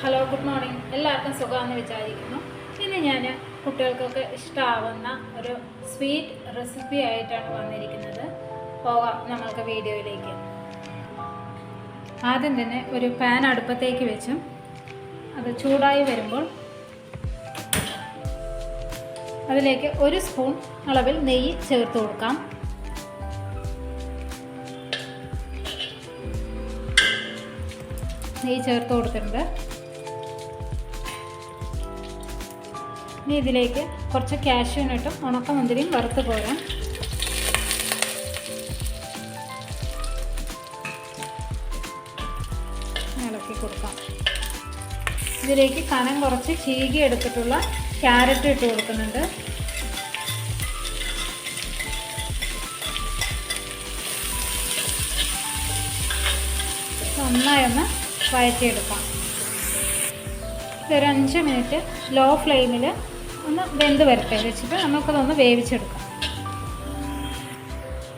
Hello, good morning. എല്ലാവർക്കും സുഖമാണെന്ന് വിചാരിക്കുന്നു. ഇന്ന് ഞാൻ കുട്ടികൾക്കൊക്കെ ഇഷ്ടമാവുന്ന ഒരു സ്വീറ്റ് റെസിപ്പി ആയിട്ടാണ് വന്നിരിക്കുന്നത്. പോകാം നമ്മൾക്ക് വീഡിയോയിലേക്ക്. ആദ്യം തന്നെ ഒരു പാൻ അടുപ്പത്തേക്ക് വെച്ചും അത് ചൂടായി വരുമ്പോൾ അതിലേക്ക് 1 സ്പൂൺ അളവിൽ നെയ്യ് ചേർത്ത് കൊടുക്കാം. നെയ്യ് ചേർത്ത് കൊടുത്തിട്ടുണ്ട്. ഇനി ഇതിലേക്ക് കുറച്ച് കാഷ്യൂനട്ടും ഉണക്കമുന്തിരിയും വറുത്ത് കോരാം. ഇളക്കി കൊടുക്കാം. ഇതിലേക്ക് കനം കുറച്ച് ചീകി എടുത്തിട്ടുള്ള ക്യാരറ്റ് ഇട്ട് കൊടുക്കുന്നുണ്ട്. നന്നായി ഒന്ന് വഴറ്റിയെടുക്കാം. ഇതൊരു 5 മിനിറ്റ് ലോ ഫ്ലെയിമിൽ ഒന്ന് വെന്ത് വരട്ടെ വെച്ചിട്ട് നമുക്കതൊന്ന് വേവിച്ചെടുക്കാം.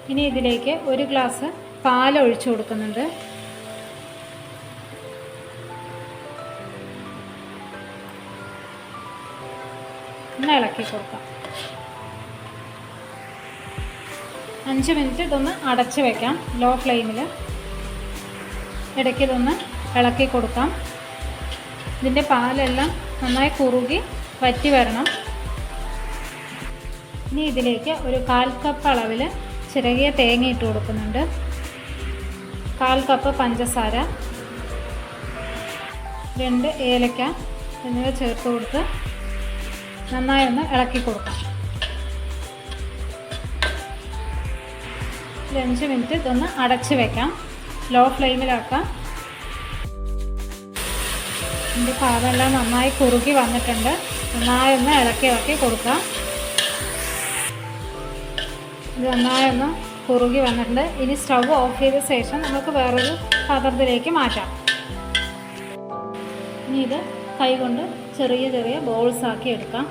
ഇനി ഇതിലേക്ക് 1 ഗ്ലാസ് പാൽ ഒഴിച്ചു കൊടുക്കുന്നുണ്ട്. ഒന്ന് ഇളക്കി കൊടുക്കാം. 5 മിനിറ്റ് ഇതൊന്ന് അടച്ച് വയ്ക്കാം ലോ ഫ്ലെയിമിൽ. ഇടയ്ക്ക് ഇതൊന്ന് ഇളക്കി കൊടുക്കാം. ഇതിൻ്റെ പാലെല്ലാം നന്നായി കുറുകി വറ്റി വരണം. ഇനി ഇതിലേക്ക് ഒരു 1/4 കപ്പ് അളവിൽ ചിരകിയ തേങ്ങ ഇട്ട് കൊടുക്കുന്നുണ്ട്. 1/4 കപ്പ് പഞ്ചസാര, 2 ഏലക്ക എന്നിവ ചേർത്ത് കൊടുത്ത് നന്നായി ഒന്ന് ഇളക്കി കൊടുക്കാം. 5 മിനിറ്റ് ഇതൊന്ന് അടച്ച് വയ്ക്കാം. ലോ ഫ്ലെയിമിലാക്കാം. ഇതിൻ്റെ പാലെല്ലാം നന്നായി കുറുകി വന്നിട്ടുണ്ട്. നന്നായി ഒന്ന് ഇളക്കി കൊടുക്കാം. ഇത് നന്നായി ഒന്ന് കുറുകി വന്നിട്ടുണ്ട്. ഇനി സ്റ്റവ് ഓഫ് ചെയ്ത ശേഷം നമുക്ക് വേറൊരു പാത്രത്തിലേക്ക് മാറ്റാം. ഇനി ഇത് കൈകൊണ്ട് ചെറിയ ചെറിയ ബോൾസ് ആക്കി എടുക്കാം.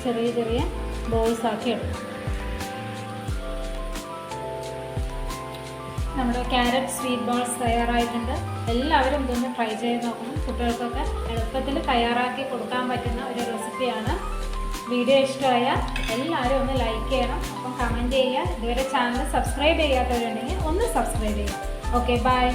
ചെറിയ ചെറിയ ബോൾസ് ആക്കി എടുക്കാം. നമ്മുടെ ക്യാരറ്റ് സ്വീറ്റ് ബോൾസ് തയ്യാറായിട്ടുണ്ട്. എല്ലാവരും ഇതൊന്ന് ട്രൈ ചെയ്ത് നോക്കണം. കുട്ടികൾക്കൊക്കെ എളുപ്പത്തിൽ തയ്യാറാക്കി കൊടുക്കാൻ പറ്റുന്ന ഒരു റെസിപ്പിയാണ്. വീഡിയോ ഇഷ്ടമായാൽ എല്ലാവരും ഒന്ന് ലൈക്ക് ചെയ്യണം. അപ്പം കമൻറ്റ് ചെയ്യുക. ഇതുവരെ ചാനൽ സബ്സ്ക്രൈബ് ചെയ്യാത്തവരുണ്ടെങ്കിൽ ഒന്ന് സബ്സ്ക്രൈബ് ചെയ്യുക. Okay, by.